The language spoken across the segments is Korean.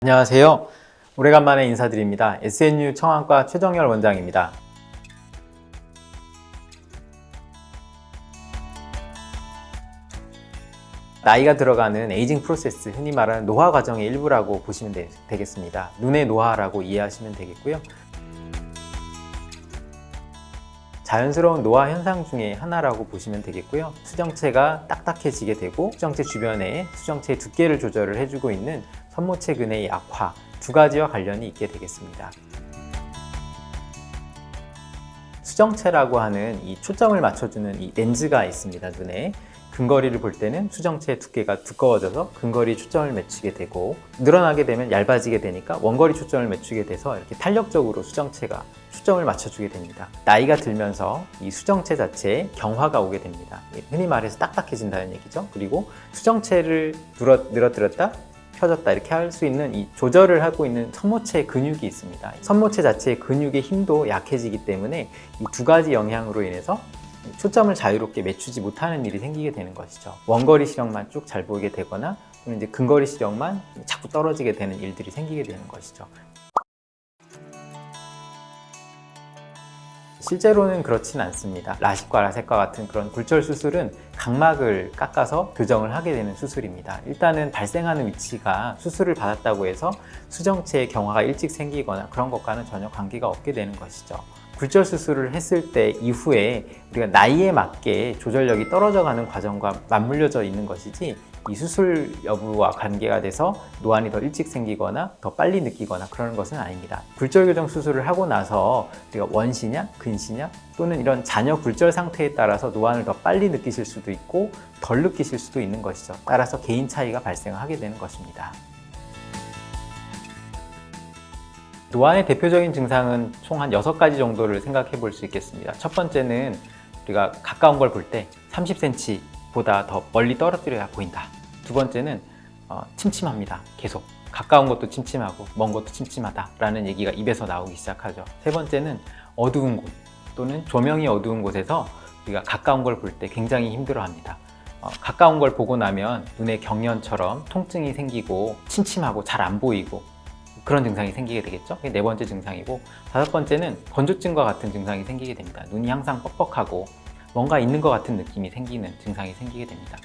안녕하세요. 오래간만에 인사드립니다. SNU 청안과 최정열 원장입니다. 나이가 들어가는 에이징 프로세스, 흔히 말하는 노화 과정의 일부라고 보시면 되겠습니다. 눈의 노화라고 이해하시면 되겠고요. 자연스러운 노화 현상 중에 하나라고 보시면 되겠고요. 수정체가 딱딱해지게 되고 수정체 주변에 수정체의 두께를 조절을 해주고 있는 선모체근의 약화, 두 가지와 관련이 있게 되겠습니다. 수정체라고 하는 이 초점을 맞춰주는 이 렌즈가 있습니다, 눈에. 근거리를 볼 때는 수정체의 두께가 두꺼워져서 근거리 초점을 맞추게 되고, 늘어나게 되면 얇아지게 되니까 원거리 초점을 맞추게 돼서 이렇게 탄력적으로 수정체가 초점을 맞춰주게 됩니다. 나이가 들면서 이 수정체 자체에 경화가 오게 됩니다. 흔히 말해서 딱딱해진다는 얘기죠. 그리고 수정체를 늘어뜨렸다 펴졌다 이렇게 할 수 있는 이 조절을 하고 있는 선모체 근육이 있습니다. 선모체 자체의 근육의 힘도 약해지기 때문에 이 두 가지 영향으로 인해서 초점을 자유롭게 맞추지 못하는 일이 생기게 되는 것이죠. 원거리 시력만 쭉 잘 보이게 되거나 또는 이제 근거리 시력만 자꾸 떨어지게 되는 일들이 생기게 되는 것이죠. 실제로는 그렇진 않습니다. 라식과 라섹과 같은 그런 굴절 수술은 각막을 깎아서 교정을 하게 되는 수술입니다. 일단은 발생하는 위치가 수술을 받았다고 해서 수정체의 경화가 일찍 생기거나 그런 것과는 전혀 관계가 없게 되는 것이죠. 굴절 수술을 했을 때 이후에 우리가 나이에 맞게 조절력이 떨어져 가는 과정과 맞물려져 있는 것이지, 이 수술 여부와 관계가 돼서 노안이 더 일찍 생기거나 더 빨리 느끼거나 그러는 것은 아닙니다. 굴절 교정 수술을 하고 나서 우리가 원시냐 근시냐 또는 이런 잔여 굴절 상태에 따라서 노안을 더 빨리 느끼실 수도 있고 덜 느끼실 수도 있는 것이죠. 따라서 개인 차이가 발생하게 되는 것입니다. 노안의 대표적인 증상은 총 한 6가지 정도를 생각해 볼 수 있겠습니다. 첫 번째는 우리가 가까운 걸 볼 때 30cm보다 더 멀리 떨어뜨려야 보인다. 두 번째는 침침합니다. 계속 가까운 것도 침침하고 먼 것도 침침하다라는 얘기가 입에서 나오기 시작하죠. 세 번째는 어두운 곳 또는 조명이 어두운 곳에서 우리가 가까운 걸 볼 때 굉장히 힘들어합니다. 가까운 걸 보고 나면 눈에 경련처럼 통증이 생기고 침침하고 잘 안 보이고 그런 증상이 생기게 되겠죠. 그게 네 번째 증상이고, 다섯 번째는 건조증과 같은 증상이 생기게 됩니다. 눈이 항상 뻑뻑하고 뭔가 있는 것 같은 느낌이 생기는 증상이 생기게 됩니다.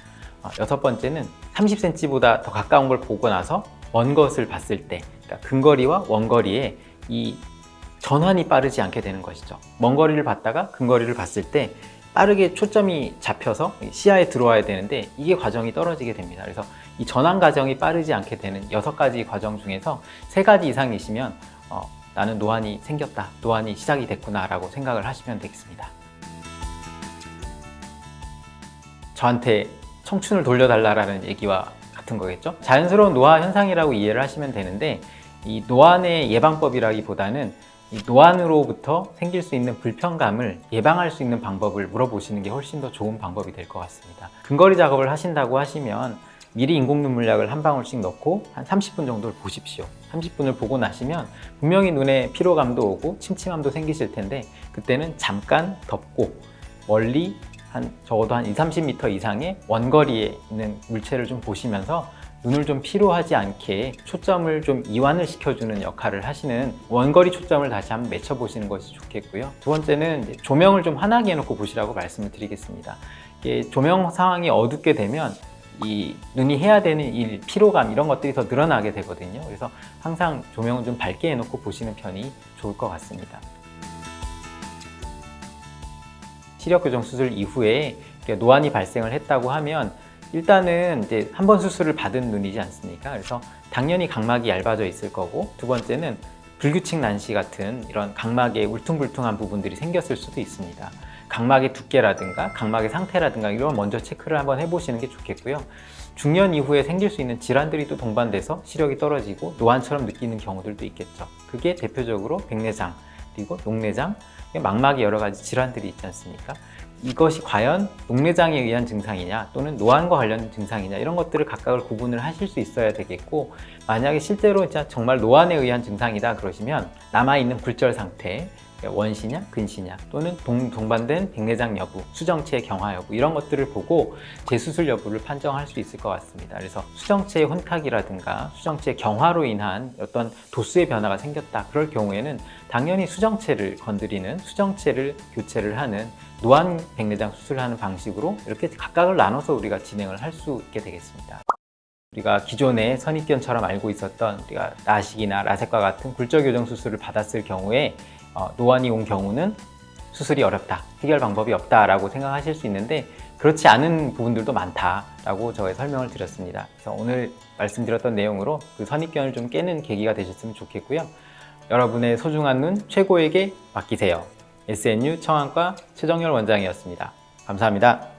여섯 번째는 30cm보다 더 가까운 걸 보고 나서 먼 것을 봤을 때, 그러니까 근거리와 원거리에 이 전환이 빠르지 않게 되는 것이죠. 먼 거리를 봤다가 근거리를 봤을 때 빠르게 초점이 잡혀서 시야에 들어와야 되는데 이게 과정이 떨어지게 됩니다. 그래서 이 전환 과정이 빠르지 않게 되는 6가지 과정 중에서 3가지 이상이시면 나는 노안이 생겼다, 노안이 시작이 됐구나 라고 생각을 하시면 되겠습니다. 저한테 청춘을 돌려달라는 얘기와 같은 거겠죠. 자연스러운 노화 현상이라고 이해를 하시면 되는데, 이 노안의 예방법이라기보다는 이 노안으로부터 생길 수 있는 불편감을 예방할 수 있는 방법을 물어보시는 게 훨씬 더 좋은 방법이 될 것 같습니다. 근거리 작업을 하신다고 하시면 미리 인공 눈물약을 한 방울씩 넣고 한 30분 정도를 보십시오. 30분을 보고 나시면 분명히 눈에 피로감도 오고 침침함도 생기실 텐데, 그때는 잠깐 덮고 멀리 적어도 한 20-30m 이상의 원거리에 있는 물체를 좀 보시면서 눈을 좀 피로하지 않게 초점을 좀 이완을 시켜주는 역할을 하시는 원거리 초점을 다시 한번 맞춰보시는 것이 좋겠고요. 두 번째는 조명을 좀 환하게 해놓고 보시라고 말씀을 드리겠습니다. 조명 상황이 어둡게 되면 이 눈이 해야 되는 일, 피로감 이런 것들이 더 늘어나게 되거든요. 그래서 항상 조명을 좀 밝게 해놓고 보시는 편이 좋을 것 같습니다. 시력 교정 수술 이후에 노안이 발생을 했다고 하면 일단은 이제 한 번 수술을 받은 눈이지 않습니까? 그래서 당연히 각막이 얇아져 있을 거고, 두 번째는 불규칙 난시 같은 이런 각막에 울퉁불퉁한 부분들이 생겼을 수도 있습니다. 각막의 두께라든가 각막의 상태라든가 이런 먼저 체크를 한번 해보시는 게 좋겠고요. 중년 이후에 생길 수 있는 질환들이 또 동반돼서 시력이 떨어지고 노안처럼 느끼는 경우들도 있겠죠. 그게 대표적으로 백내장, 그리고 녹내장, 망막의 여러 가지 질환들이 있지 않습니까? 이것이 과연 녹내장에 의한 증상이냐 또는 노안과 관련된 증상이냐 이런 것들을 각각을 구분을 하실 수 있어야 되겠고, 만약에 실제로 정말 노안에 의한 증상이다 그러시면 남아있는 굴절 상태, 원시냐, 근시냐, 또는 동반된 백내장 여부, 수정체의 경화 여부 이런 것들을 보고 재수술 여부를 판정할 수 있을 것 같습니다. 그래서 수정체의 혼탁이라든가 수정체의 경화로 인한 어떤 도수의 변화가 생겼다. 그럴 경우에는 당연히 수정체를 건드리는 수정체를 교체를 하는 노안 백내장 수술을 하는 방식으로 이렇게 각각을 나눠서 우리가 진행을 할 수 있게 되겠습니다. 우리가 기존에 선입견처럼 알고 있었던 우리가 라식이나 라섹과 같은 굴절 교정 수술을 받았을 경우에 노안이 온 경우는 수술이 어렵다, 해결 방법이 없다라고 생각하실 수 있는데 그렇지 않은 부분들도 많다라고 저의 설명을 드렸습니다. 그래서 오늘 말씀드렸던 내용으로 그 선입견을 좀 깨는 계기가 되셨으면 좋겠고요. 여러분의 소중한 눈 최고에게 맡기세요. SNU 청안과 최정열 원장이었습니다. 감사합니다.